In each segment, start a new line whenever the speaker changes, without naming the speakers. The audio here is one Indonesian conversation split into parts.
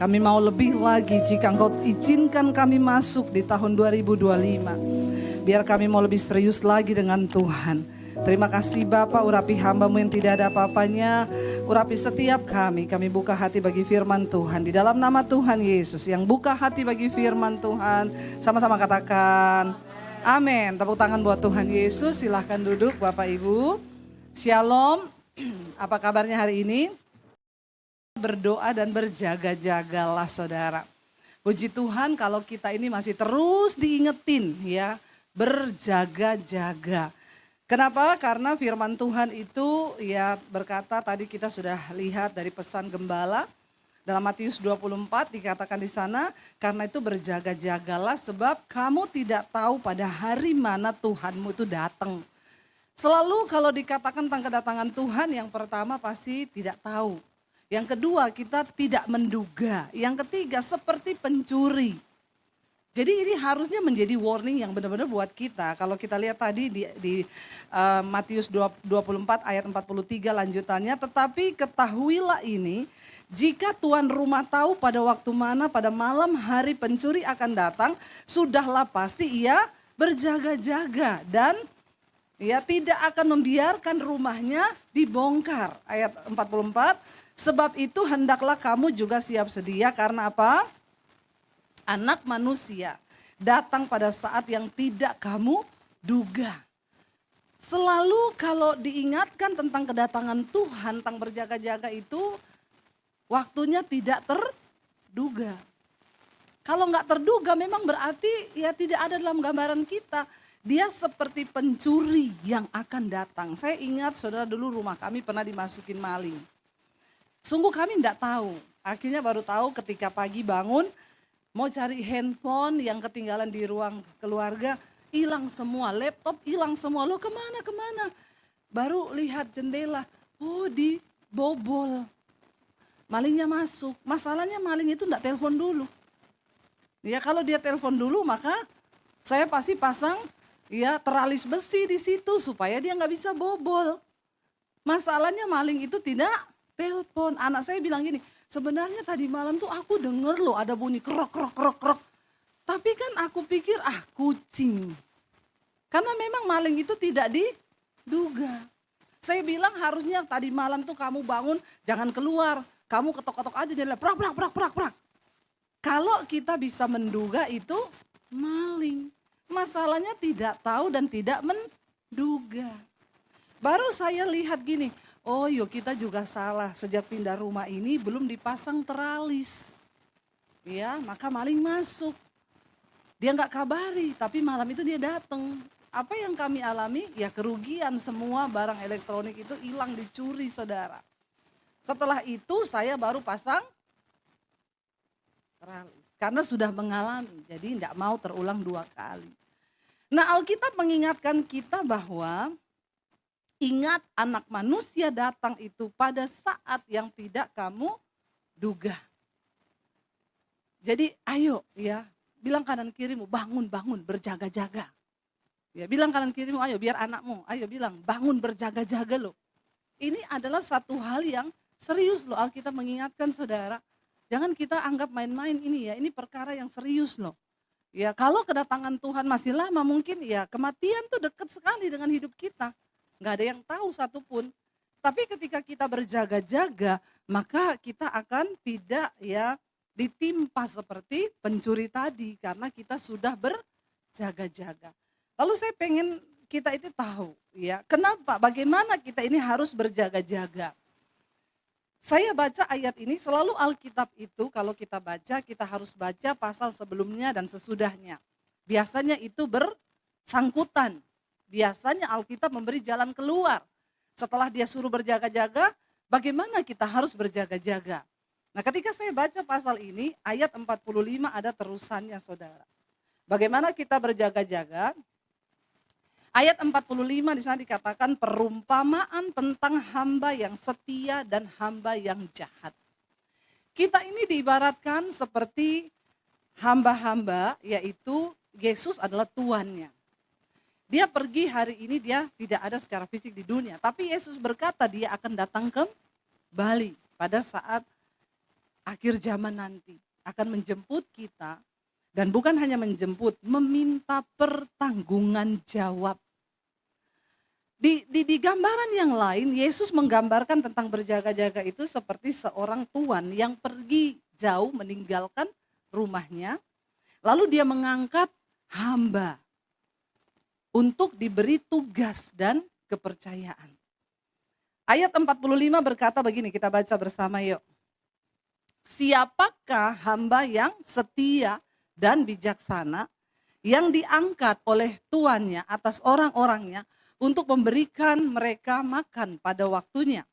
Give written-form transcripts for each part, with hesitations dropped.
Kami mau lebih lagi jika Engkau izinkan kami masuk di tahun 2025. Biar kami mau lebih serius lagi dengan Tuhan. Terima kasih Bapak, urapi hamba-Mu yang tidak ada apa-apanya. Urapi setiap kami buka hati bagi firman Tuhan. Di dalam nama Tuhan Yesus yang buka hati bagi firman Tuhan. Sama-sama katakan amin. Tepuk tangan buat Tuhan Yesus. Silahkan duduk Bapak Ibu. Shalom. Apa kabarnya hari ini? Berdoa dan berjaga-jagalah saudara. Puji Tuhan kalau kita ini masih terus diingetin ya, berjaga-jaga. Kenapa? Karena firman Tuhan itu ya berkata, tadi kita sudah lihat dari pesan gembala dalam Matius 24 dikatakan di sana, karena itu berjaga-jagalah sebab kamu tidak tahu pada hari mana Tuhanmu itu datang. Selalu kalau dikatakan tentang kedatangan Tuhan, yang pertama pasti tidak tahu. Yang kedua, kita tidak menduga. Yang ketiga, seperti pencuri. Jadi ini harusnya menjadi warning yang benar-benar buat kita. Kalau kita lihat tadi di Matius 24 ayat 43 lanjutannya. Tetapi ketahuilah ini, jika tuan rumah tahu pada waktu mana pada malam hari pencuri akan datang, sudahlah pasti ia berjaga-jaga dan ia tidak akan membiarkan rumahnya dibongkar. Ayat 44. Sebab itu hendaklah kamu juga siap sedia karena apa? Anak manusia datang pada saat yang tidak kamu duga. Selalu kalau diingatkan tentang kedatangan Tuhan, tentang berjaga-jaga itu waktunya tidak terduga. Kalau nggak terduga memang berarti ya tidak ada dalam gambaran kita. Dia seperti pencuri yang akan datang. Saya ingat saudara dulu rumah kami pernah dimasukin maling. Sungguh kami tidak tahu, akhirnya baru tahu ketika pagi bangun, mau cari handphone yang ketinggalan di ruang keluarga, hilang semua, laptop hilang semua, lo kemana? Baru lihat jendela, oh dibobol, malingnya masuk. Masalahnya maling itu tidak telepon dulu. Ya kalau dia telepon dulu maka saya pasti pasang ya teralis besi di situ supaya dia nggak bisa bobol. Masalahnya maling itu tidak telepon. Anak saya bilang gini, sebenarnya tadi malam tuh aku denger loh ada bunyi krok. Tapi kan aku pikir kucing. Karena memang maling itu tidak diduga. Saya bilang harusnya tadi malam tuh kamu bangun jangan keluar. Kamu ketok-ketok aja jendela prak. Kalau kita bisa menduga itu maling. Masalahnya tidak tahu dan tidak menduga. Baru saya lihat gini, oh kita juga salah, sejak pindah rumah ini belum dipasang teralis. Ya, maka maling masuk. Dia nggak kabari, tapi malam itu dia datang. Apa yang kami alami? Ya kerugian, semua barang elektronik itu hilang, dicuri saudara. Setelah itu saya baru pasang teralis. Karena sudah mengalami, jadi nggak mau terulang 2 kali. Nah Alkitab mengingatkan kita bahwa ingat anak manusia datang itu pada saat yang tidak kamu duga. Jadi ayo ya, bilang kanan kirimu bangun berjaga-jaga. Ya bilang kanan kirimu ayo biar anakmu, ayo bilang bangun berjaga-jaga loh. Ini adalah satu hal yang serius loh, Alkitab mengingatkan saudara. Jangan kita anggap main-main ini ya, ini perkara yang serius loh. Ya kalau kedatangan Tuhan masih lama mungkin ya kematian tuh dekat sekali dengan hidup kita. Nggak ada yang tahu satupun. Tapi ketika kita berjaga-jaga, maka kita akan tidak ya ditimpa seperti pencuri tadi. Karena kita sudah berjaga-jaga. Lalu saya pengen kita itu tahu ya, kenapa, bagaimana kita ini harus berjaga-jaga. Saya baca ayat ini, selalu Alkitab itu kalau kita baca, kita harus baca pasal sebelumnya dan sesudahnya. Biasanya itu bersangkutan. Biasanya Alkitab memberi jalan keluar. Setelah dia suruh berjaga-jaga, bagaimana kita harus berjaga-jaga. Nah ketika saya baca pasal ini, ayat 45 ada terusannya saudara. Bagaimana kita berjaga-jaga? Ayat 45 di sana dikatakan perumpamaan tentang hamba yang setia dan hamba yang jahat. Kita ini diibaratkan seperti hamba-hamba, yaitu Yesus adalah tuannya. Dia pergi hari ini, dia tidak ada secara fisik di dunia. Tapi Yesus berkata dia akan datang kembali pada saat akhir zaman nanti akan menjemput kita, dan bukan hanya menjemput, meminta pertanggungan jawab. Di gambaran yang lain, Yesus menggambarkan tentang berjaga-jaga itu seperti seorang tuan yang pergi jauh meninggalkan rumahnya, lalu dia mengangkat hamba untuk diberi tugas dan kepercayaan. Ayat 45 berkata begini, kita baca bersama yuk. Siapakah hamba yang setia dan bijaksana yang diangkat oleh tuannya atas orang-orangnya untuk memberikan mereka makan pada waktunya.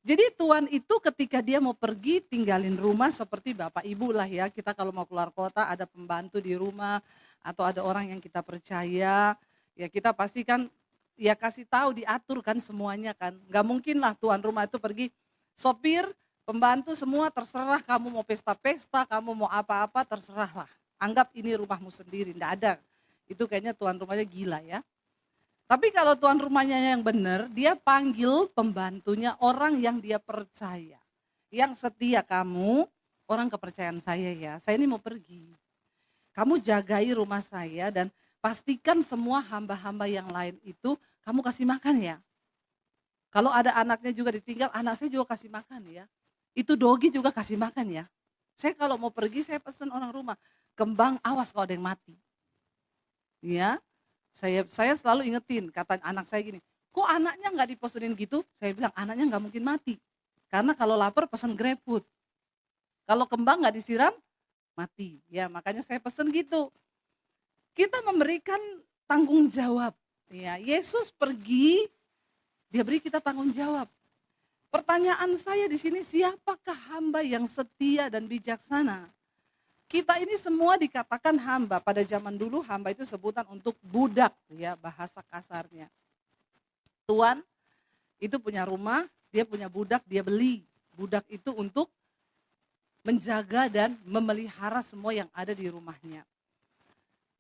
Jadi tuan itu ketika dia mau pergi tinggalin rumah seperti bapak ibu lah ya. Kita kalau mau keluar kota ada pembantu di rumah atau ada orang yang kita percaya. Ya kita pasti kan ya kasih tahu, diatur kan semuanya kan. Gak mungkin lah tuan rumah itu pergi, sopir, pembantu semua terserah, kamu mau pesta-pesta, kamu mau apa-apa terserah lah. Anggap ini rumahmu sendiri, enggak ada. Itu kayaknya tuan rumahnya gila ya. Tapi kalau tuan rumahnya yang benar, dia panggil pembantunya orang yang dia percaya. Yang setia, kamu orang kepercayaan saya ya, saya ini mau pergi. Kamu jagai rumah saya dan pastikan semua hamba-hamba yang lain itu kamu kasih makan ya. Kalau ada anaknya juga ditinggal, anak saya juga kasih makan ya. Itu dogi juga kasih makan ya. Saya kalau mau pergi saya pesan orang rumah, kembang awas kalau ada yang mati. Ya. Saya selalu ingetin, kata anak saya gini, kok anaknya nggak dipesenin gitu? Saya bilang anaknya nggak mungkin mati. Karena kalau lapar pesan GrabFood. Kalau kembang nggak disiram, mati. Ya makanya saya pesen gitu. Kita memberikan tanggung jawab. Ya, Yesus pergi, dia beri kita tanggung jawab. Pertanyaan saya di sini, siapakah hamba yang setia dan bijaksana? Kita ini semua dikatakan hamba. Pada zaman dulu hamba itu sebutan untuk budak ya, bahasa kasarnya. Tuan itu punya rumah, dia punya budak, dia beli. Budak itu untuk menjaga dan memelihara semua yang ada di rumahnya.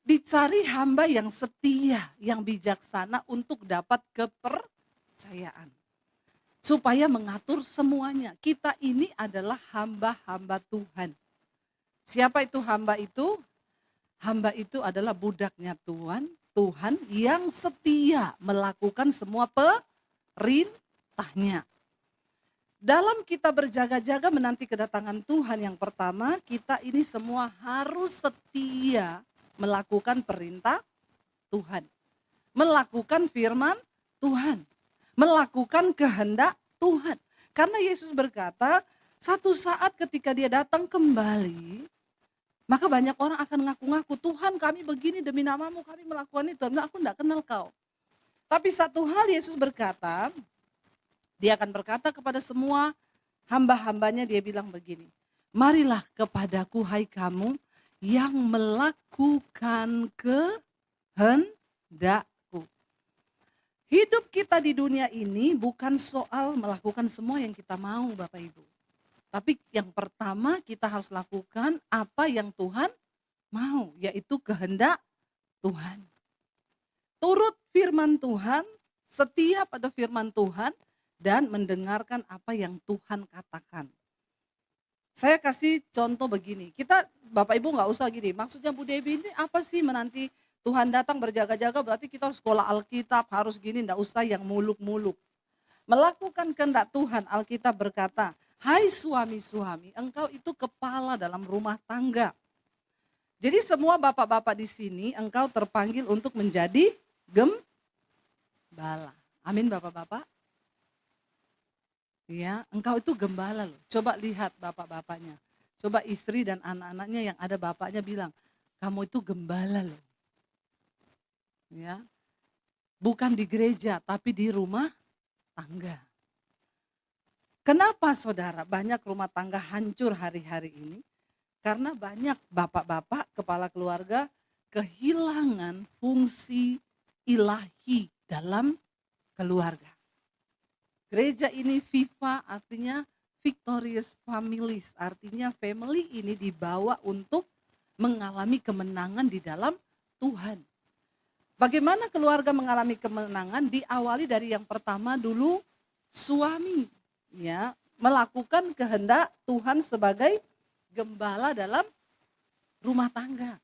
Dicari hamba yang setia, yang bijaksana untuk dapat kepercayaan. Supaya mengatur semuanya. Kita ini adalah hamba-hamba Tuhan. Siapa itu hamba itu? Hamba itu adalah budaknya Tuhan yang setia melakukan semua perintahnya. Dalam kita berjaga-jaga menanti kedatangan Tuhan, yang pertama kita ini semua harus setia melakukan perintah Tuhan. Melakukan firman Tuhan. Melakukan kehendak Tuhan. Karena Yesus berkata, satu saat ketika dia datang kembali, maka banyak orang akan ngaku-ngaku, Tuhan kami begini demi namamu kami melakukan itu. Enggak, aku enggak kenal kau. Tapi satu hal Yesus berkata, dia akan berkata kepada semua hamba-hambanya, dia bilang begini, marilah kepadaku hai kamu yang melakukan kehendakku. Hidup kita di dunia ini bukan soal melakukan semua yang kita mau Bapak Ibu. Tapi yang pertama kita harus lakukan apa yang Tuhan mau, yaitu kehendak Tuhan. Turut firman Tuhan, setia pada firman Tuhan, dan mendengarkan apa yang Tuhan katakan. Saya kasih contoh begini, kita Bapak Ibu gak usah gini, maksudnya Bu Devi ini apa sih menanti Tuhan datang berjaga-jaga berarti kita harus sekolah Alkitab, harus gini, gak usah yang muluk-muluk. Melakukan kehendak Tuhan, Alkitab berkata, hai suami-suami, engkau itu kepala dalam rumah tangga. Jadi semua bapak-bapak di sini, engkau terpanggil untuk menjadi gembala. Amin bapak-bapak. Ya, engkau itu gembala loh. Coba lihat bapak-bapaknya. Coba istri dan anak-anaknya yang ada bapaknya bilang, kamu itu gembala loh. Ya, bukan di gereja, tapi di rumah tangga. Kenapa saudara banyak rumah tangga hancur hari-hari ini? Karena banyak bapak-bapak kepala keluarga kehilangan fungsi ilahi dalam keluarga. Gereja ini Viva artinya victorious families, artinya family ini dibawa untuk mengalami kemenangan di dalam Tuhan. Bagaimana keluarga mengalami kemenangan? Diawali dari yang pertama dulu suami. Ya, melakukan kehendak Tuhan sebagai gembala dalam rumah tangga.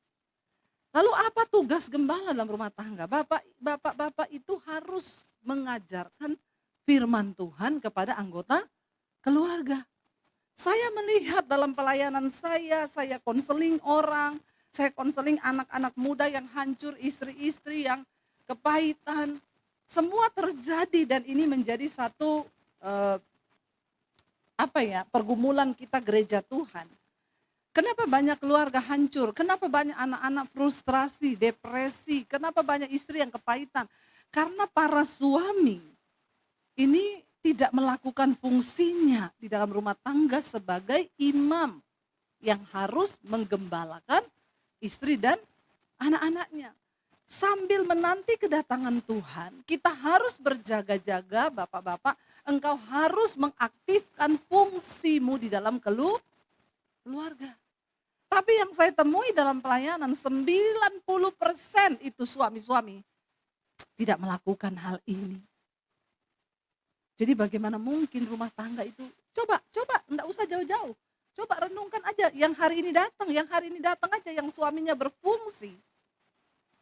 Lalu apa tugas gembala dalam rumah tangga? Bapak itu harus mengajarkan firman Tuhan kepada anggota keluarga. Saya melihat dalam pelayanan saya konseling orang, saya konseling anak-anak muda yang hancur, istri-istri yang kepahitan. Semua terjadi dan ini menjadi satu pergumulan kita gereja Tuhan. Kenapa banyak keluarga hancur? Kenapa banyak anak-anak frustrasi, depresi? Kenapa banyak istri yang kepahitan? Karena para suami ini tidak melakukan fungsinya di dalam rumah tangga sebagai imam yang harus menggembalakan istri dan anak-anaknya. Sambil menanti kedatangan Tuhan, kita harus berjaga-jaga, bapak-bapak. Engkau harus mengaktifkan fungsimu di dalam keluarga. Tapi yang saya temui dalam pelayanan 90% itu suami-suami tidak melakukan hal ini. Jadi bagaimana mungkin rumah tangga itu, coba, enggak usah jauh-jauh. Coba renungkan aja yang hari ini datang aja yang suaminya berfungsi.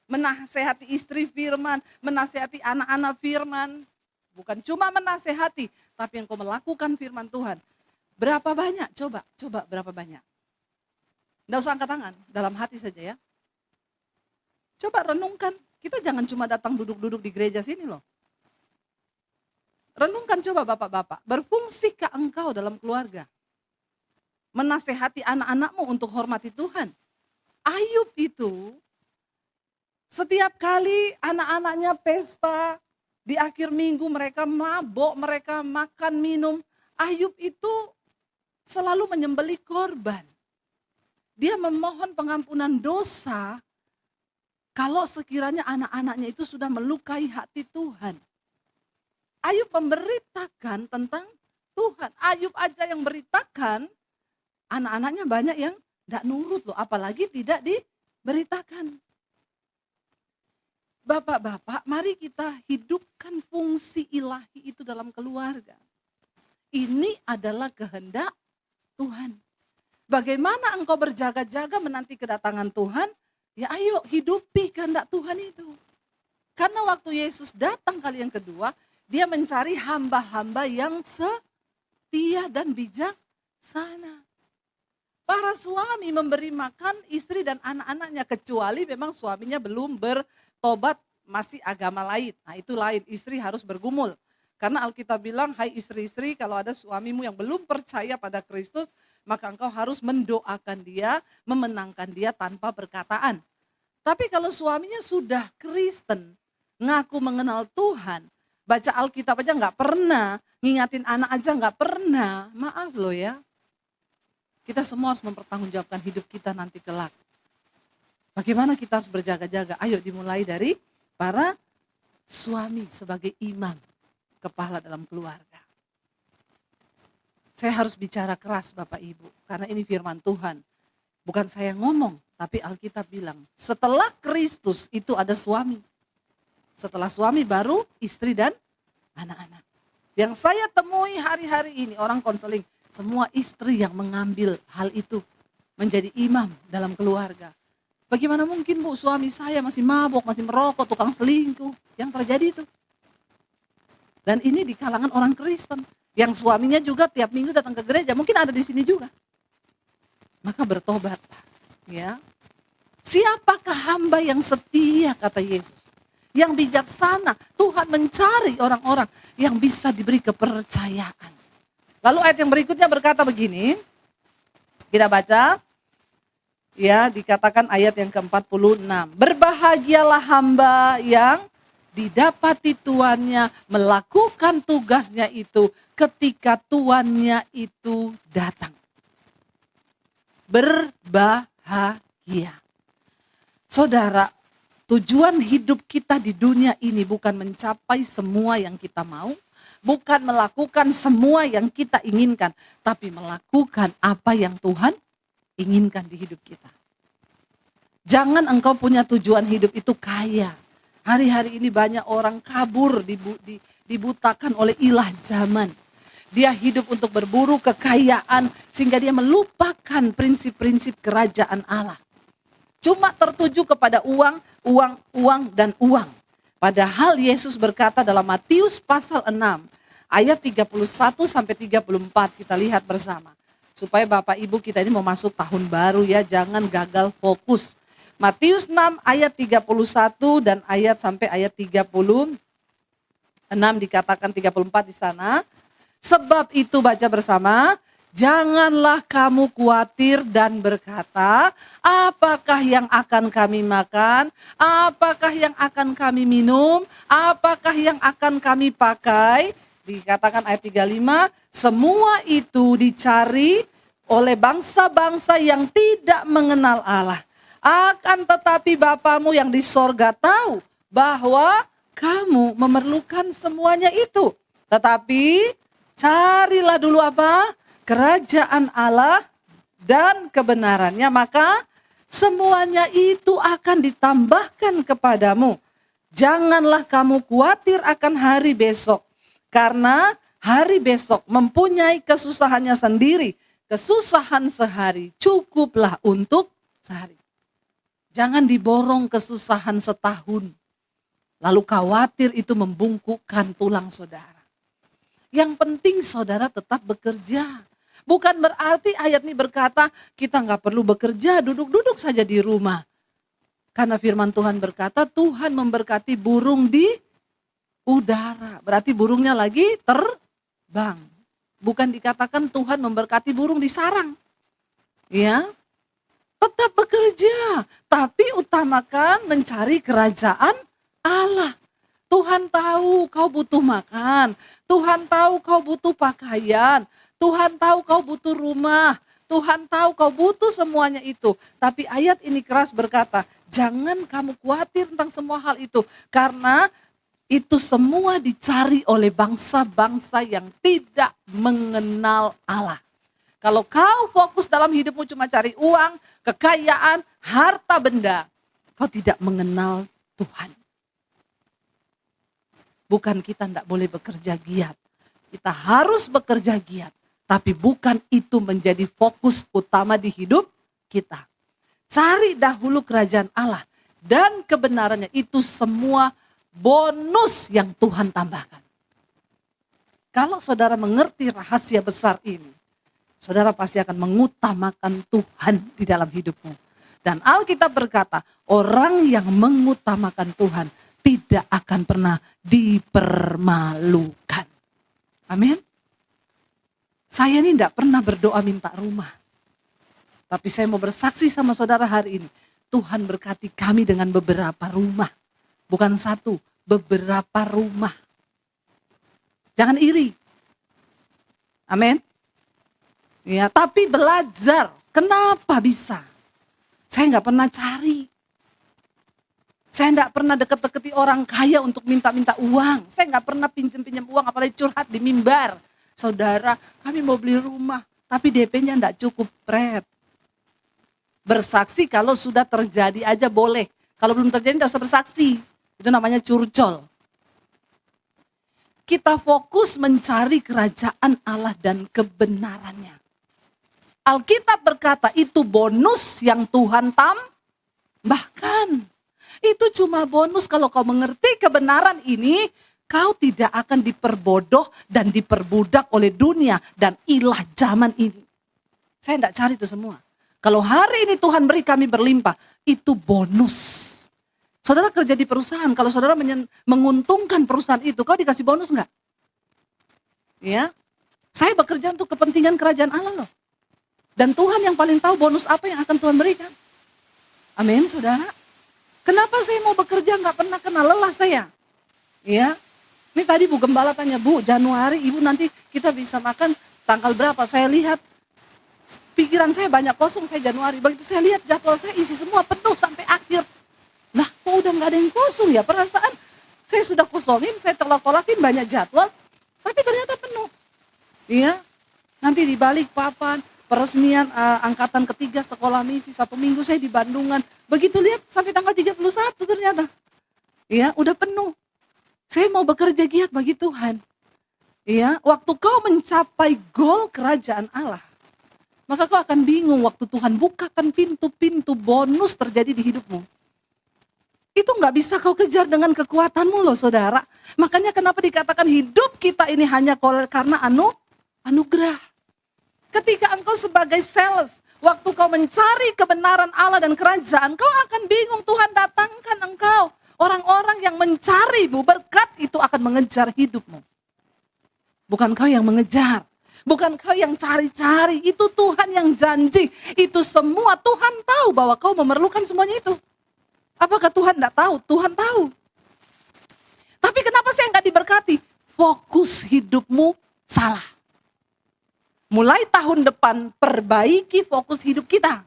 Menasehati istri firman, menasehati anak-anak firman. Bukan cuma menasehati, tapi yang kau melakukan firman Tuhan. Berapa banyak? Coba berapa banyak? Nggak usah angkat tangan, dalam hati saja ya. Coba renungkan, kita jangan cuma datang duduk-duduk di gereja sini loh. Renungkan coba bapak-bapak, berfungsikah engkau dalam keluarga? Menasehati anak-anakmu untuk hormati Tuhan. Ayub itu, setiap kali anak-anaknya pesta, di akhir minggu mereka mabok, mereka makan, minum. Ayub itu selalu menyembelih korban. Dia memohon pengampunan dosa kalau sekiranya anak-anaknya itu sudah melukai hati Tuhan. Ayub memberitakan tentang Tuhan. Ayub aja yang beritakan, anak-anaknya banyak yang tidak nurut loh, apalagi tidak diberitakan. Bapak-bapak, mari kita hidupkan fungsi ilahi itu dalam keluarga. Ini adalah kehendak Tuhan. Bagaimana engkau berjaga-jaga menanti kedatangan Tuhan? Ya ayo hidupi kehendak Tuhan itu. Karena waktu Yesus datang kali yang kedua, dia mencari hamba-hamba yang setia dan bijaksana. Para suami memberi makan istri dan anak-anaknya, kecuali memang suaminya belum bertobat, masih agama lain. Nah itu lain, istri harus bergumul. Karena Alkitab bilang, hai istri-istri, kalau ada suamimu yang belum percaya pada Kristus, maka engkau harus mendoakan dia, memenangkan dia tanpa perkataan. Tapi kalau suaminya sudah Kristen, ngaku mengenal Tuhan, baca Alkitab aja nggak pernah, ngingatin anak aja nggak pernah, maaf loh ya. Kita semua harus mempertanggungjawabkan hidup kita nanti kelak. Bagaimana kita harus berjaga-jaga? Ayo dimulai dari para suami sebagai imam, kepala dalam keluarga. Saya harus bicara keras Bapak Ibu, karena ini firman Tuhan. Bukan saya ngomong, tapi Alkitab bilang, setelah Kristus itu ada suami. Setelah suami baru istri dan anak-anak. Yang saya temui hari-hari ini, orang konseling, semua istri yang mengambil hal itu menjadi imam dalam keluarga. Bagaimana mungkin Bu, suami saya masih mabok, masih merokok, tukang selingkuh. Yang terjadi itu. Dan ini di kalangan orang Kristen. Yang suaminya juga tiap minggu datang ke gereja, mungkin ada di sini juga. Maka bertobatlah, ya. Siapakah hamba yang setia, kata Yesus? Yang bijaksana, Tuhan mencari orang-orang yang bisa diberi kepercayaan. Lalu ayat yang berikutnya berkata begini, kita baca, ya dikatakan ayat yang ke-46. Berbahagialah hamba yang didapati tuannya melakukan tugasnya itu ketika tuannya itu datang. Berbahagia. Saudara, tujuan hidup kita di dunia ini bukan mencapai semua yang kita mau, bukan melakukan semua yang kita inginkan, tapi melakukan apa yang Tuhan inginkan di hidup kita. Jangan engkau punya tujuan hidup itu kaya. Hari-hari ini banyak orang kabur, dibutakan oleh ilah zaman. Dia hidup untuk berburu kekayaan sehingga dia melupakan prinsip-prinsip kerajaan Allah. Cuma tertuju kepada uang, uang, uang, dan uang. Padahal Yesus berkata dalam Matius pasal 6 ayat 31 sampai 34, kita lihat bersama. Supaya Bapak Ibu kita ini mau masuk tahun baru ya, jangan gagal fokus. Matius 6 ayat 31 dan ayat sampai ayat 36 dikatakan 34 di sana. Sebab itu baca bersama, janganlah kamu khawatir dan berkata, apakah yang akan kami makan, apakah yang akan kami minum, apakah yang akan kami pakai. Dikatakan ayat 35, semua itu dicari oleh bangsa-bangsa yang tidak mengenal Allah. Akan tetapi Bapamu yang di sorga tahu bahwa kamu memerlukan semuanya itu. Tetapi carilah dulu apa? Kerajaan Allah dan kebenarannya, maka semuanya itu akan ditambahkan kepadamu. Janganlah kamu khawatir akan hari besok, karena hari besok mempunyai kesusahannya sendiri. Kesusahan sehari cukuplah untuk sehari. Jangan diborong kesusahan setahun, lalu khawatir itu membungkukkan tulang saudara. Yang penting saudara tetap bekerja. Bukan berarti ayat ini berkata kita nggak perlu bekerja, duduk-duduk saja di rumah. Karena firman Tuhan berkata Tuhan memberkati burung di udara. Berarti burungnya lagi terbang. Bukan dikatakan Tuhan memberkati burung di sarang. Ya, tetap bekerja. Tapi utamakan mencari kerajaan Allah. Tuhan tahu kau butuh makan, Tuhan tahu kau butuh pakaian, Tuhan tahu kau butuh rumah, Tuhan tahu kau butuh semuanya itu. Tapi ayat ini keras berkata, jangan kamu khawatir tentang semua hal itu. Karena itu semua dicari oleh bangsa-bangsa yang tidak mengenal Allah. Kalau kau fokus dalam hidupmu cuma cari uang, kekayaan, harta benda, kau tidak mengenal Tuhan. Bukan kita tidak boleh bekerja giat. Kita harus bekerja giat. Tapi bukan itu menjadi fokus utama di hidup kita. Cari dahulu kerajaan Allah. Dan kebenarannya itu semua bonus yang Tuhan tambahkan. Kalau saudara mengerti rahasia besar ini, saudara pasti akan mengutamakan Tuhan di dalam hidupmu. Dan Alkitab berkata, orang yang mengutamakan Tuhan tidak akan pernah dipermalukan. Amin. Saya ini tidak pernah berdoa minta rumah. Tapi saya mau bersaksi sama saudara hari ini. Tuhan berkati kami dengan beberapa rumah. Bukan satu, beberapa rumah. Jangan iri. Amin. Ya, tapi belajar. Kenapa bisa? Saya nggak pernah cari. Saya tidak pernah deket-deketi orang kaya untuk minta-minta uang. Saya nggak pernah pinjam-pinjam uang, apalagi curhat di mimbar. Saudara, kami mau beli rumah, tapi DP-nya tidak cukup, Pret. Bersaksi kalau sudah terjadi aja boleh. Kalau belum terjadi tidak usah bersaksi. Itu namanya curcol. Kita fokus mencari kerajaan Allah dan kebenarannya. Alkitab berkata itu bonus yang Tuhan tambahkan. Itu cuma bonus kalau kau mengerti kebenaran ini, kau tidak akan diperbodoh dan diperbudak oleh dunia dan ilah zaman ini. Saya tidak cari itu semua. Kalau hari ini Tuhan beri kami berlimpah, itu bonus. Saudara kerja di perusahaan, kalau saudara menguntungkan perusahaan itu, kau dikasih bonus enggak? Ya, saya bekerja untuk kepentingan kerajaan Allah loh. Dan Tuhan yang paling tahu bonus apa yang akan Tuhan berikan. Amin, saudara. Kenapa saya mau bekerja nggak pernah kena lelah saya? Ya, ini tadi Bu Gembala tanya, Bu, Januari Ibu nanti kita bisa makan tanggal berapa? Saya lihat pikiran saya banyak kosong saya Januari. Begitu saya lihat jadwal saya isi semua penuh sampai akhir. Nah, kok udah nggak ada yang kosong ya? Perasaan saya sudah kosongin, saya tolak-tolakin banyak jadwal, tapi ternyata penuh. Iya, nanti di balik papan peresmian angkatan ketiga sekolah misi 1 minggu saya di Bandungan. Begitu lihat sampai tanggal 31 ternyata. Ya, udah penuh. Saya mau bekerja giat bagi Tuhan. Ya, waktu kau mencapai goal kerajaan Allah, maka kau akan bingung waktu Tuhan bukakan pintu-pintu bonus terjadi di hidupmu. Itu nggak bisa kau kejar dengan kekuatanmu loh saudara. Makanya kenapa dikatakan hidup kita ini hanya karena anugerah. Ketika engkau sebagai sales, waktu kau mencari kebenaran Allah dan kerajaan, kau akan bingung Tuhan datangkan engkau. Orang-orang yang mencarimu, berkat itu akan mengejar hidupmu. Bukan kau yang mengejar. Bukan kau yang cari-cari. Itu Tuhan yang janji. Itu semua Tuhan tahu bahwa kau memerlukan semuanya itu. Apakah Tuhan tidak tahu? Tuhan tahu. Tapi kenapa saya nggak diberkati? Fokus hidupmu salah. Mulai tahun depan perbaiki fokus hidup kita.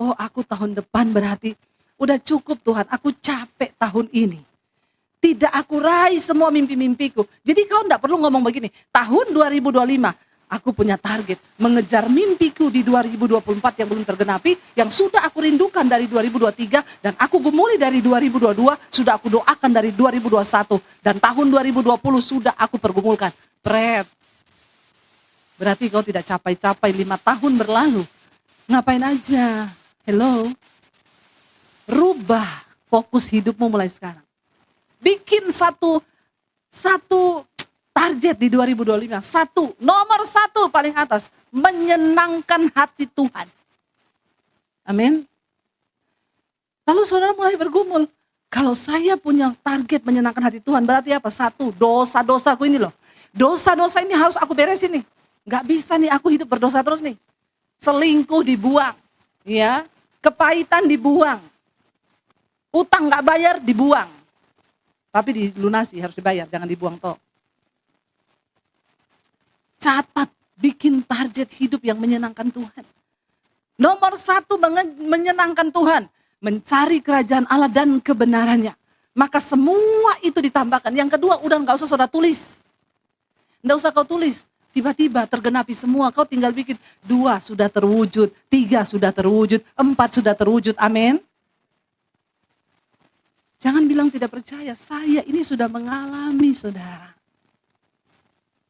Oh, aku tahun depan berarti udah cukup Tuhan. Aku capek tahun ini. Tidak aku raih semua mimpi-mimpiku. Jadi kau tidak perlu ngomong begini. Tahun 2025 aku punya target. Mengejar mimpiku di 2024 yang belum tergenapi. Yang sudah aku rindukan dari 2023. Dan aku gumuli dari 2022. Sudah aku doakan dari 2021. Dan tahun 2020 sudah aku pergumulkan. Berarti kau tidak capai-capai 5 tahun berlalu. Ngapain aja? Hello? Rubah fokus hidupmu mulai sekarang. Bikin satu target di 2025. Nomor satu paling atas. Menyenangkan hati Tuhan. Amin. Lalu saudara mulai bergumul. Kalau saya punya target menyenangkan hati Tuhan, berarti apa? Satu, dosa-dosaku ini loh. Dosa-dosa ini harus aku beresin nih. Gak bisa nih aku hidup berdosa terus nih. Selingkuh dibuang. Ya, kepahitan dibuang. Utang gak bayar dibuang. Tapi dilunasi, harus dibayar, jangan dibuang toh. Catat, bikin target hidup yang menyenangkan Tuhan. Nomor satu menyenangkan Tuhan. Mencari kerajaan Allah dan kebenarannya. Maka semua itu ditambahkan. Yang kedua, udah gak usah saudara tulis. Gak usah kau tulis. Tiba-tiba tergenapi semua, kau tinggal bikin. 2 sudah terwujud, 3 sudah terwujud, 4 sudah terwujud, amin. Jangan bilang tidak percaya, saya ini sudah mengalami saudara.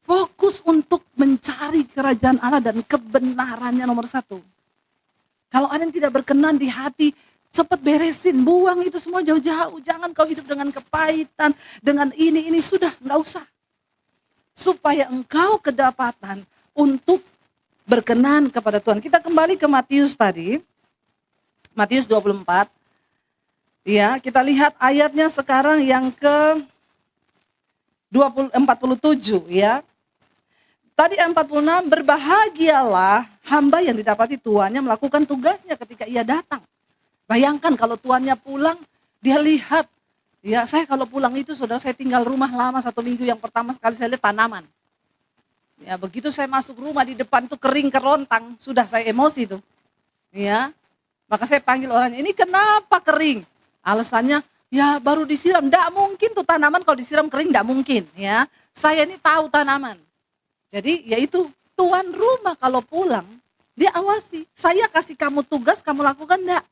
Fokus untuk mencari kerajaan Allah dan kebenarannya nomor 1. Kalau ada yang tidak berkenan di hati, cepat beresin, buang itu semua jauh-jauh. Jangan kau hidup dengan kepahitan, dengan ini sudah, nggak usah. Supaya engkau kedapatan untuk berkenan kepada Tuhan. Kita kembali ke Matius tadi, Matius 24. Ya, kita lihat ayatnya sekarang yang ke 47 ya. Tadi 46, berbahagialah hamba yang didapati tuannya melakukan tugasnya ketika ia datang. Bayangkan kalau tuannya pulang, dia lihat. Ya, saya kalau pulang itu saudara saya tinggal rumah lama 1 minggu, yang pertama sekali saya lihat tanaman. Ya, begitu saya masuk rumah di depan tuh kering kerontang, sudah saya emosi tuh. Ya. Maka saya panggil orangnya, ini kenapa kering? Alasannya, ya baru disiram. Tidak mungkin tuh tanaman kalau disiram kering, tidak mungkin. Ya, saya ini tahu tanaman. Jadi yaitu tuan rumah kalau pulang, dia awasi. Saya kasih kamu tugas, kamu lakukan enggak?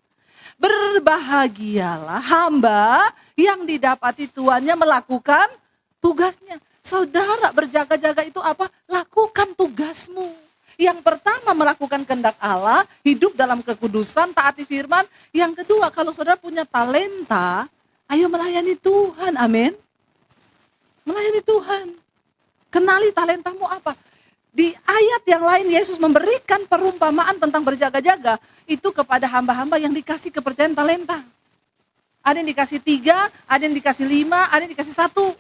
Berbahagialah hamba yang didapati tuannya melakukan tugasnya. Saudara berjaga-jaga itu apa? Lakukan tugasmu. Yang pertama melakukan kehendak Allah, hidup dalam kekudusan, taati firman. Yang kedua, kalau saudara punya talenta, ayo melayani Tuhan, amin. Melayani Tuhan. Kenali talentamu apa. Di ayat yang lain Yesus memberikan perumpamaan tentang berjaga-jaga itu kepada hamba-hamba yang dikasih kepercayaan talenta. Ada yang dikasih 3, ada yang dikasih 5, ada yang dikasih 1.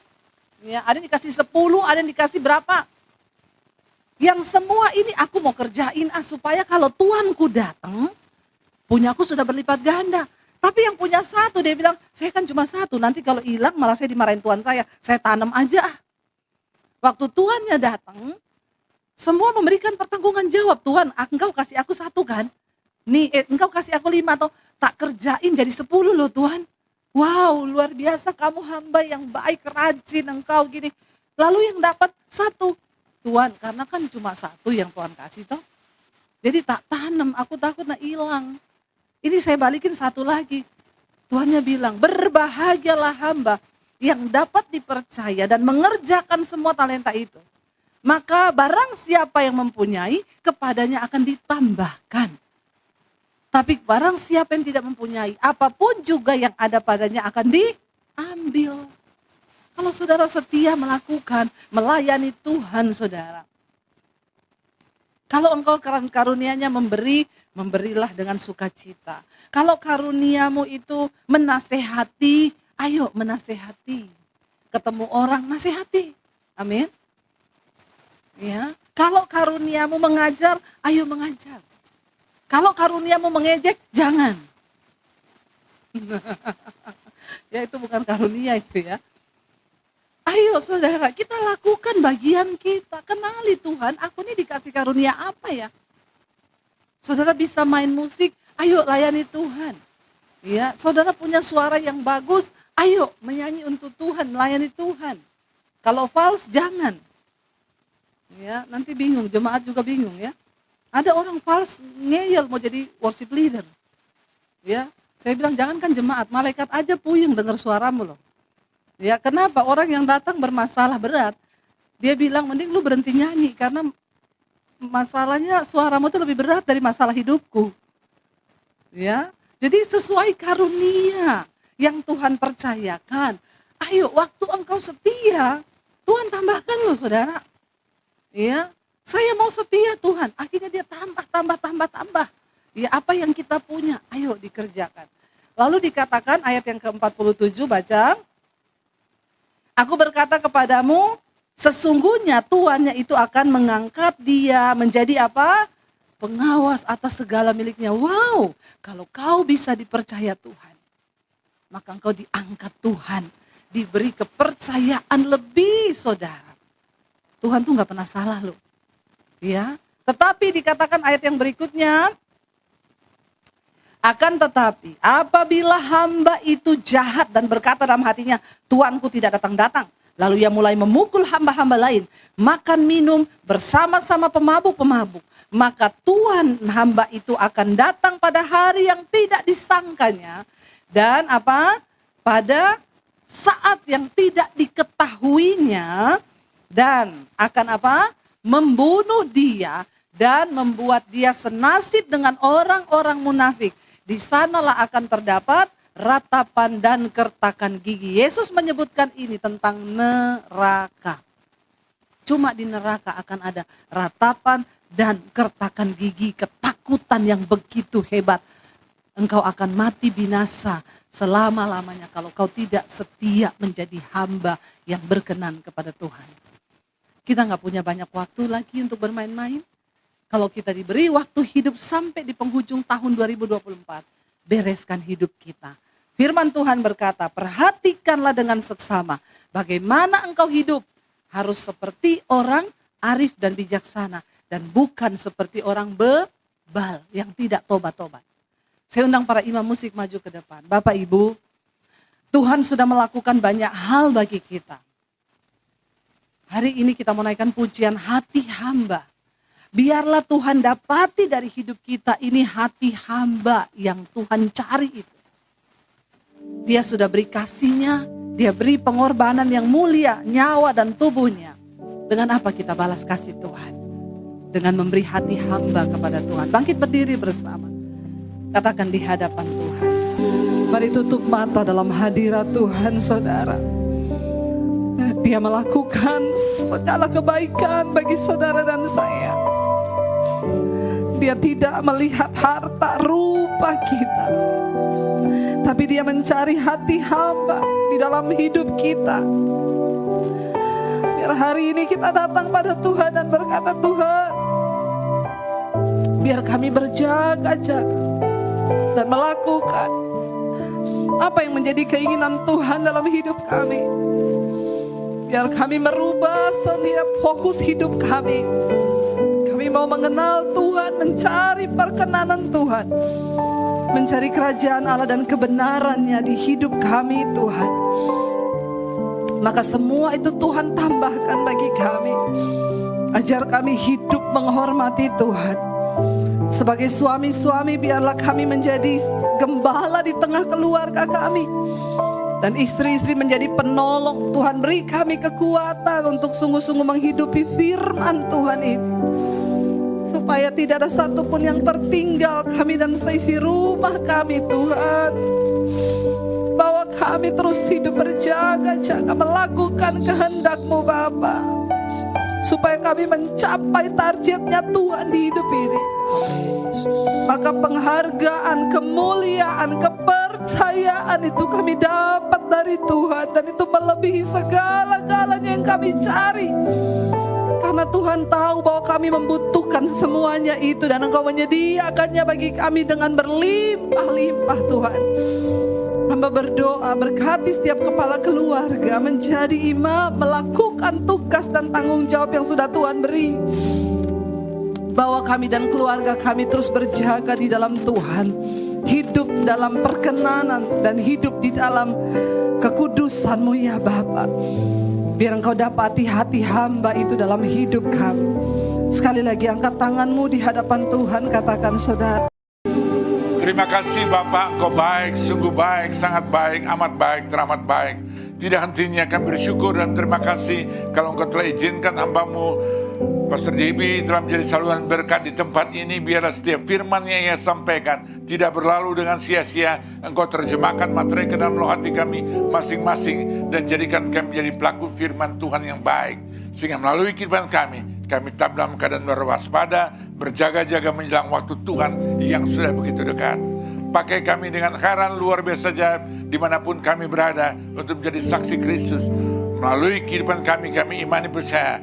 Ya, ada yang dikasih 10, ada yang dikasih berapa. Yang semua ini aku mau kerjain supaya kalau Tuanku datang, punyaku sudah berlipat ganda. Tapi yang punya 1 dia bilang, saya kan cuma 1, nanti kalau hilang malah saya dimarahin Tuhan saya tanam aja. Waktu tuannya datang, semua memberikan pertanggungan jawab. Tuhan, engkau kasih aku 1 kan? Nih, engkau kasih aku 5 atau tak kerjain jadi 10 loh Tuhan. Wow, luar biasa kamu hamba yang baik, rajin engkau gini. Lalu yang dapat 1. Tuhan, karena kan cuma 1 yang Tuhan kasih toh. Jadi tak tanam, aku takut hilang. Ini saya balikin 1 lagi. Tuhannya bilang, berbahagialah hamba yang dapat dipercaya dan mengerjakan semua talenta itu, maka barang siapa yang mempunyai, kepadanya akan ditambahkan. Tapi barang siapa yang tidak mempunyai, apapun juga yang ada padanya akan diambil. Kalau saudara setia melakukan, melayani Tuhan saudara. Kalau engkau karunianya memberi, memberilah dengan sukacita. Kalau karuniamu itu menasehati, ayo menasehati. Ketemu orang, nasihati. Amin. Ya, kalau karuniamu mengajar, ayo mengajar. Kalau karuniamu mengejek, jangan. Ya itu bukan karunia itu ya. Ayo saudara, kita lakukan bagian kita. Kenali Tuhan, aku ini dikasih karunia apa ya? Saudara bisa main musik, ayo layani Tuhan. Ya, saudara punya suara yang bagus, ayo menyanyi untuk Tuhan, melayani Tuhan. Kalau fals, jangan. Ya, nanti bingung, jemaat juga bingung ya. Ada orang fals ngeyel mau jadi worship leader. Ya, saya bilang jangankan jemaat, malaikat aja puyeng dengar suaramu loh. Ya, kenapa? Orang yang datang bermasalah berat, dia bilang mending lu berhenti nyanyi karena masalahnya suaramu itu lebih berat dari masalah hidupku. Ya, jadi sesuai karunia yang Tuhan percayakan. Ayo, waktu engkau setia, Tuhan tambahkan loh saudara. Ya, saya mau setia Tuhan, akhirnya dia tambah. Ya, apa yang kita punya, ayo dikerjakan. Lalu dikatakan ayat yang ke-47 baca. Aku berkata kepadamu, sesungguhnya tuannya itu akan mengangkat dia menjadi apa? Pengawas atas segala miliknya. Wow, kalau kau bisa dipercaya Tuhan, maka engkau diangkat Tuhan, diberi kepercayaan lebih saudara. Tuhan tuh gak pernah salah loh. Ya, tetapi dikatakan ayat yang berikutnya, akan tetapi apabila hamba itu jahat dan berkata dalam hatinya, Tuanku tidak datang-datang. Lalu ia mulai memukul hamba-hamba lain, makan minum bersama-sama pemabuk-pemabuk. Maka Tuhan hamba itu akan datang pada hari yang tidak disangkanya. Dan apa? Pada saat yang tidak diketahuinya. Dan akan apa? Membunuh dia dan membuat dia senasib dengan orang-orang munafik. Di sanalah akan terdapat ratapan dan kertakan gigi. Yesus menyebutkan ini tentang neraka. Cuma di neraka akan ada ratapan dan kertakan gigi, ketakutan yang begitu hebat. Engkau akan mati binasa selama-lamanya kalau kau tidak setia menjadi hamba yang berkenan kepada Tuhan. Kita gak punya banyak waktu lagi untuk bermain-main. Kalau kita diberi waktu hidup sampai di penghujung tahun 2024, bereskan hidup kita. Firman Tuhan berkata, perhatikanlah dengan seksama bagaimana engkau hidup. Harus seperti orang arif dan bijaksana dan bukan seperti orang bebal yang tidak tobat-tobat. Saya undang para imam musik maju ke depan. Bapak Ibu, Tuhan sudah melakukan banyak hal bagi kita. Hari ini kita menaikkan pujian hati hamba. Biarlah Tuhan dapati dari hidup kita ini hati hamba yang Tuhan cari itu. Dia sudah beri kasihnya, dia beri pengorbanan yang mulia, nyawa dan tubuhnya. Dengan apa kita balas kasih Tuhan? Dengan memberi hati hamba kepada Tuhan. Bangkit berdiri bersama. Katakan di hadapan Tuhan. Mari tutup mata dalam hadirat Tuhan saudara. Dia melakukan segala kebaikan bagi saudara dan saya. Dia tidak melihat harta rupa kita, tapi dia mencari hati hamba di dalam hidup kita. Biar hari ini kita datang pada Tuhan dan berkata, Tuhan, biar kami berjaga-jaga dan melakukan apa yang menjadi keinginan Tuhan dalam hidup kami. Biar kami merubah setiap fokus hidup kami. Kami mau mengenal Tuhan, mencari perkenanan Tuhan. Mencari kerajaan Allah dan kebenarannya di hidup kami Tuhan. Maka semua itu Tuhan tambahkan bagi kami. Ajar kami hidup menghormati Tuhan. Sebagai suami-suami biarlah kami menjadi gembala di tengah keluarga kami. Dan istri-istri menjadi penolong. Tuhan, beri kami kekuatan untuk sungguh-sungguh menghidupi firman Tuhan ini. Supaya tidak ada satupun yang tertinggal, kami dan seisi rumah kami Tuhan. Bawa kami terus hidup berjaga-jaga melakukan kehendak-Mu Bapa. Supaya kami mencapai targetnya Tuhan di hidup ini. Maka penghargaan, kemuliaan, kepercayaan itu kami dapat dari Tuhan. Dan itu melebihi segala-galanya yang kami cari. Karena Tuhan tahu bahwa kami membutuhkan semuanya itu. Dan Engkau menyediakannya bagi kami dengan berlimpah-limpah Tuhan. Hamba berdoa, berkati setiap kepala keluarga menjadi imam, melakukan tugas dan tanggung jawab yang sudah Tuhan beri. Bawa kami dan keluarga kami terus berjaga di dalam Tuhan. Hidup dalam perkenanan dan hidup di dalam kekudusan-Mu ya Bapa. Biar Engkau dapati hati hamba itu dalam hidup kami. Sekali lagi angkat tanganmu di hadapan Tuhan, katakan saudara.
Terima kasih Bapak, Engkau baik, sungguh baik, sangat baik, amat baik, teramat baik. Tidak hentinya kami bersyukur dan terima kasih kalau Engkau telah izinkan hamba-Mu Pastor Debbie telah menjadi saluran berkat di tempat ini. Biarlah setiap firman yang ia sampaikan tidak berlalu dengan sia-sia. Engkau terjemahkan materi ke dalam hati kami masing-masing dan jadikan kami menjadi pelaku firman Tuhan yang baik. Sehingga melalui kehidupan kami tetap dalam keadaan berwaspada, berjaga-jaga menjelang waktu Tuhan yang sudah begitu dekat. Pakai kami dengan heran luar biasa ajaib dimanapun kami berada untuk menjadi saksi Kristus. Melalui kehidupan kami imani percaya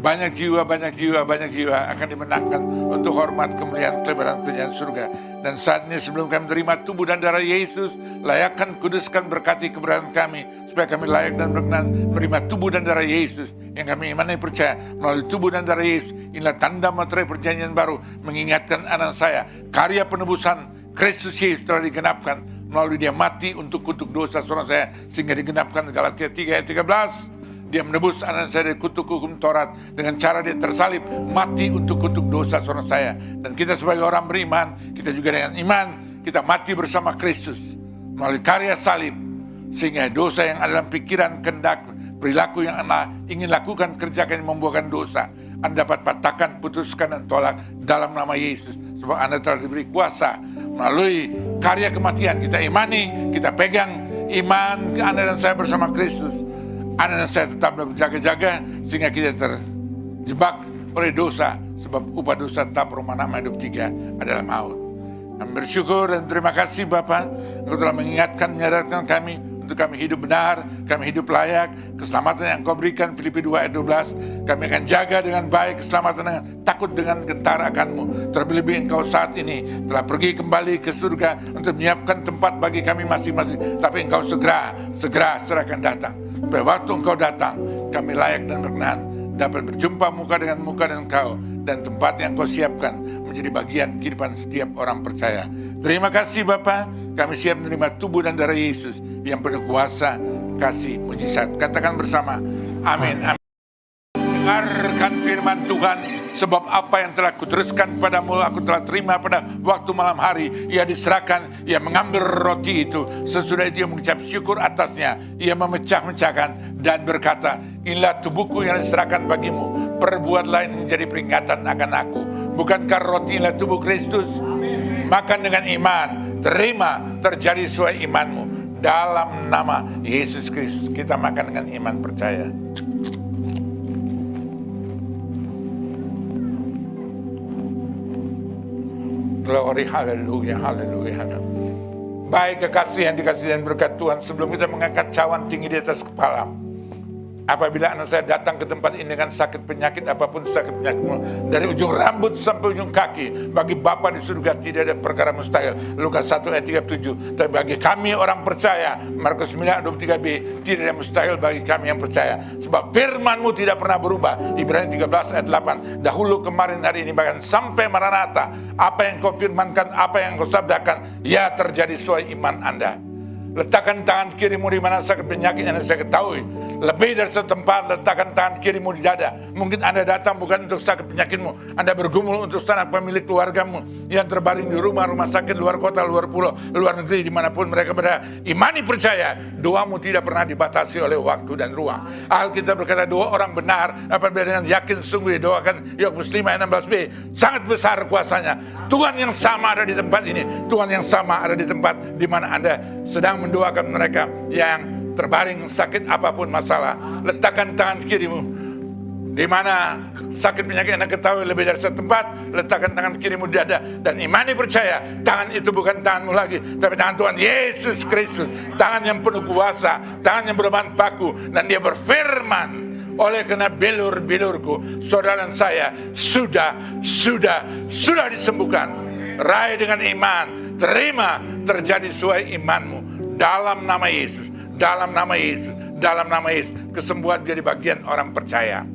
banyak jiwa akan dimenangkan untuk hormat, kemuliaan, kelebaran, kerajaan surga. Dan saat ini sebelum kami menerima tubuh dan darah Yesus, layakkan, kuduskan, berkati keberadaan kami, supaya kami layak dan berkenan menerima tubuh dan darah Yesus yang kami imani percaya. Melalui tubuh dan darah Yesus, inilah tanda materai perjanjian baru, mengingatkan anak saya, karya penebusan Kristus Yesus telah digenapkan melalui Dia mati untuk kutuk dosa saudara saya, sehingga digenapkan Galatia 3 ayat 13. Dia menebus anak saya dari kutuk hukum Taurat dengan cara Dia tersalib, mati untuk kutuk dosa saudara saya. Dan kita sebagai orang beriman, kita juga dengan iman, kita mati bersama Kristus melalui karya salib, sehingga dosa yang ada dalam pikiran, kehendak, perilaku yang Anda ingin lakukan, kerjakan yang membuahkan dosa, Anda dapat patahkan, putuskan dan tolak dalam nama Yesus. Sebab Anda telah diberi kuasa melalui karya kematian. Kita imani, kita pegang iman Anda dan saya bersama Kristus. Anda dan saya tetap berjaga-jaga sehingga kita terjebak oleh dosa. Sebab upah dosa tetap rumah nama hidup 3 adalah maut. Kami bersyukur dan terima kasih Bapa, Engkau telah mengingatkan, menyadarkan kami untuk kami hidup benar, kami hidup layak. Keselamatan yang Engkau berikan Filipi 2 ayat 12, kami akan jaga dengan baik keselamatan dengan takut dengan gentar akan-Mu. Terlebih Engkau saat ini telah pergi kembali ke surga untuk menyiapkan tempat bagi kami masing-masing. Tapi Engkau segera akan datang. Pada waktu Engkau datang, kami layak dan berkenan dapat berjumpa muka dengan Engkau, dan tempat yang Kau siapkan menjadi bagian kehidupan setiap orang percaya. Terima kasih Bapa, kami siap menerima tubuh dan darah Yesus yang penuh kuasa, kasih, mujizat. Katakan bersama, amin. Amin. Dengarkan firman Tuhan, sebab apa yang telah kuteruskan padamu aku telah terima pada waktu malam hari. Ia diserahkan, ia mengambil roti itu, sesudah itu ia mengucap syukur atasnya, ia memecah-mecahkan dan berkata, inilah tubuhku yang diserahkan bagimu, perbuatlah ini menjadi peringatan akan aku. Bukankah roti inilah tubuh Kristus? Makan dengan iman, terima, terjadi sesuai imanmu. Dalam nama Yesus Kristus kita makan dengan iman percaya. Glory, haleluya, haleluya, haleluya. Baik kekasih yang dikasih dan berkat Tuhan, sebelum kita mengangkat cawan tinggi di atas kepala, apabila anak saya datang ke tempat ini dengan sakit penyakit apapun, sakit penyakitmu, dari ujung rambut sampai ujung kaki, bagi Bapa di surga tidak ada perkara mustahil. Lukas 1 ayat 37. Tapi bagi kami orang percaya, Markus 9 ayat 23b, tidak ada mustahil bagi kami yang percaya. Sebab firman-Mu tidak pernah berubah. Ibrani 13 ayat 8. Dahulu, kemarin, hari ini, bahkan sampai Maranatha, apa yang Kau firmankan, apa yang Kau sabdakan, ya terjadi sesuai iman Anda. Letakkan tangan kirimu di mana sakit penyakit yang saya ketahui. Lebih dari satu tempat, letakkan tangan kirimu di dada. Mungkin Anda datang bukan untuk sakit penyakitmu. Anda bergumul untuk sanak pemilik keluargamu yang terbaring di rumah sakit, luar kota, luar pulau, luar negeri, dimanapun mereka berada. Imani percaya, doamu tidak pernah dibatasi oleh waktu dan ruang. Alkitab berkata, 2 orang benar apabila dengan yakin sungguh didoakan. Yakobus 5:16b, sangat besar kuasanya. Tuhan yang sama ada di tempat ini. Tuhan yang sama ada di tempat di mana Anda sedang mendoakan mereka yang terbaring sakit apapun masalah. Letakkan tangan kirimu di mana sakit penyakit Anda ketahui lebih dari satu tempat. Letakkan tangan kirimu di dada dan imani percaya, tangan itu bukan tanganmu lagi, tapi tangan Tuhan Yesus Kristus. Tangan yang penuh kuasa, tangan yang berbahan baku, dan Dia berfirman, oleh karena bilur-bilurku, saudara dan saya sudah disembuhkan. Raih dengan iman, terima, terjadi sesuai imanmu. Dalam nama Yesus, dalam nama Yesus, dalam nama Yesus, kesembuhan jadi bagian orang percaya.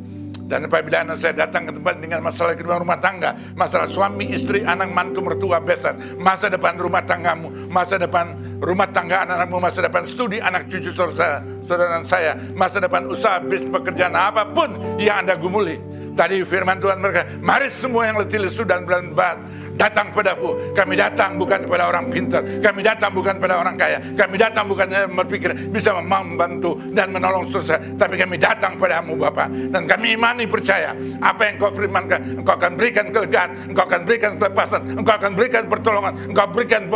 Dan apabila anak saya datang ke tempat dengan masalah kehidupan rumah tangga, masalah suami, istri, anak, mantu, mertua, besan, masa depan rumah tanggamu, masa depan rumah tangga anak-anakmu, masa depan studi anak cucu saudara dan saya, masa depan usaha, bisnis, pekerjaan, apapun yang Anda gumuli. Tadi firman Tuhan berkata, mari semua yang letih, lesu dan berat datang padaku. Kami datang bukan kepada orang pintar, kami datang bukan kepada orang kaya, kami datang bukan berpikir bisa membantu dan menolong saudara, tapi kami datang padamu Bapa. Dan kami imani percaya apa yang Kau firmankan, Engkau akan berikan kelegaan, Engkau akan berikan kelepasan, Engkau akan berikan pertolongan, Engkau berikan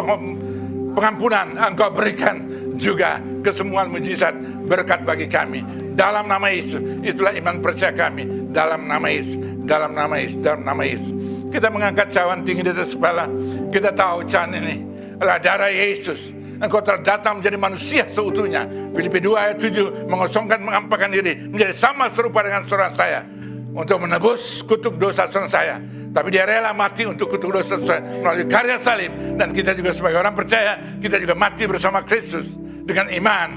pengampunan, Engkau berikan juga kesemuan mujizat berkat bagi kami. Dalam nama Yesus, itulah iman percaya kami. Dalam nama Yesus, dalam nama Yesus, dalam nama Yesus. Kita mengangkat cawan tinggi di atas kepala. Kita tahu cawan ini adalah darah Yesus. Engkau telah datang menjadi manusia seutuhnya. Filipi 2 ayat 7, mengosongkan, mengampakkan diri, menjadi sama serupa dengan saudara saya, untuk menebus kutuk dosa saudara saya. Tapi Dia rela mati untuk kutuk dosa saya melalui karya salib. Dan kita juga sebagai orang percaya, kita juga mati bersama Kristus dengan iman,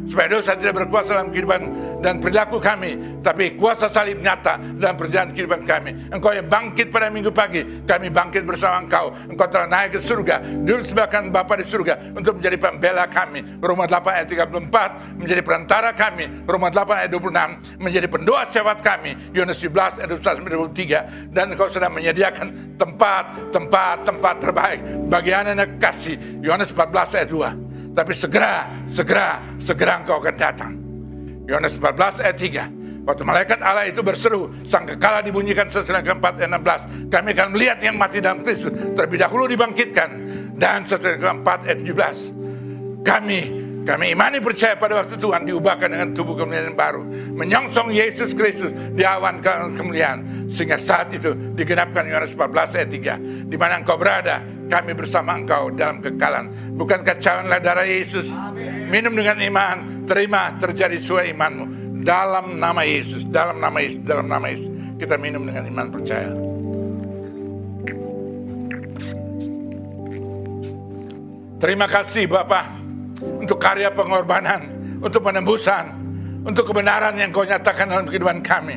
supaya dosa tidak berkuasa dalam kehidupan dan perilaku kami, tapi kuasa salib nyata dalam perjalanan kehidupan kami. Engkau yang bangkit pada minggu pagi, kami bangkit bersama Engkau. Engkau telah naik ke surga, duduk sebelah kanan Bapa di surga untuk menjadi pembela kami. Roma 8 ayat 34 menjadi perantara kami. Roma 8 ayat 26 menjadi pendoa syafaat kami. Yohanes 17 ayat 21-23. Dan Engkau sedang menyediakan tempat terbaik bagi anak-anak kasih. Yohanes 14 ayat 2. Tapi segera Engkau akan datang. Yohanes 14 ayat 3. Waktu malaikat Allah itu berseru, sangkakala dibunyikan sesudah keempat ayat 16. Kami akan melihat yang mati dalam Kristus terlebih dahulu dibangkitkan. Dan sesudah keempat ayat 17. Kami imani percaya pada waktu Tuhan diubahkan dengan tubuh kemuliaan baru, menyongsong Yesus Kristus di awan kemuliaan, sehingga saat itu digenapkan Yohanes 14 ayat 3. Di mana Engkau berada, kami bersama Engkau dalam kekalan. Bukankah cawanlah darah Yesus? Minum dengan iman, terima, terjadi sesuai imanmu. Dalam nama Yesus, dalam nama Yesus, dalam nama Yesus. Kita minum dengan iman percaya. Terima kasih Bapa untuk karya pengorbanan, untuk penembusan, untuk kebenaran yang Kau nyatakan dalam kehidupan kami.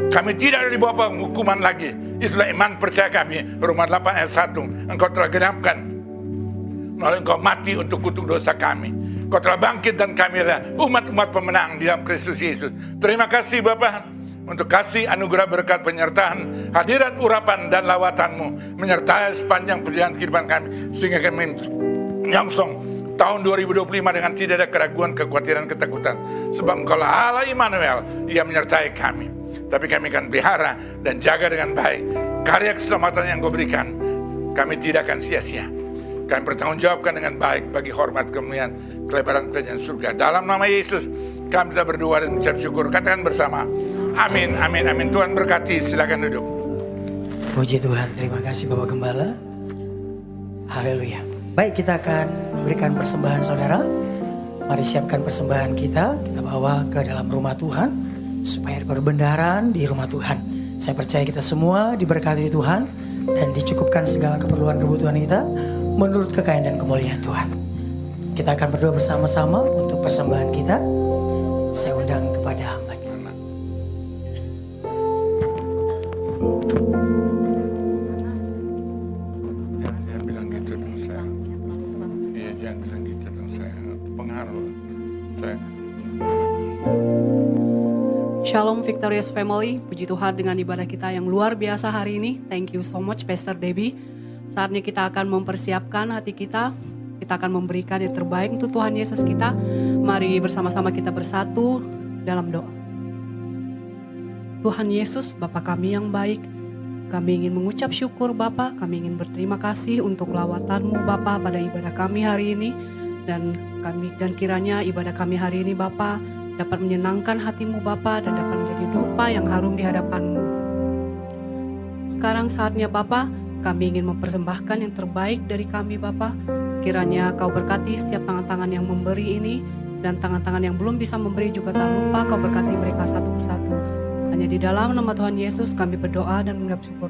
Kami tidak ada di bawah hukuman lagi. Itulah iman percaya kami. Roma 8 ayat 1. Engkau telah genapkan melalui Engkau mati untuk kutuk dosa kami. Engkau telah bangkit dan kami adalah umat-umat pemenang di dalam Kristus Yesus. Terima kasih Bapa untuk kasih anugerah berkat penyertaan, hadirat urapan dan lawatanmu menyertai sepanjang perjalanan kehidupan kami, sehingga kami menyongsong tahun 2025 dengan tidak ada keraguan, kekhawatiran, ketakutan. Sebab Engkau lah Allah Immanuel yang menyertai kami. Tapi kami akan pelihara dan jaga dengan baik karya keselamatan yang Kau berikan. Kami tidak akan sia-sia. Kami bertanggungjawabkan dengan baik bagi hormat, kemuliaan, kelebaran kerajaan surga. Dalam nama Yesus kami telah berdoa dan mengucap syukur. Katakan bersama, amin, amin, amin. Tuhan berkati, silakan duduk.
Puji Tuhan, terima kasih Bapak Gembala. Haleluya. Baik, kita akan memberikan persembahan saudara. Mari siapkan persembahan kita bawa ke dalam rumah Tuhan, supaya perbendaharaan di rumah Tuhan. Saya percaya kita semua diberkati Tuhan dan dicukupkan segala keperluan kebutuhan kita menurut kekayaan dan kemuliaan Tuhan. Kita akan berdoa bersama-sama untuk persembahan kita. Saya undang kepada hamba.
Jangan bilang gitu dong saya. Iya, jangan bilang gitu dong saya. Pengaruh saya.
Shalom Victorious Family, puji Tuhan dengan ibadah kita yang luar biasa hari ini. Thank you so much Pastor Debbie. Saatnya kita akan mempersiapkan hati kita akan memberikan yang terbaik untuk Tuhan Yesus kita. Mari bersama-sama kita bersatu dalam doa. Tuhan Yesus, Bapa kami yang baik, kami ingin mengucap syukur Bapa, kami ingin berterima kasih untuk lawatan-Mu Bapa pada ibadah kami hari ini. Dan kiranya ibadah kami hari ini Bapa dapat menyenangkan hati-Mu Bapa dan dapat menjadi dupa yang harum di hadapan-Mu. Sekarang saatnya Bapa, kami ingin mempersembahkan yang terbaik dari kami Bapa. Kiranya Kau berkati setiap tangan-tangan yang memberi ini, dan tangan-tangan yang belum bisa memberi juga tak lupa Kau berkati mereka satu persatu. Hanya di dalam nama Tuhan Yesus kami berdoa dan mengucap syukur.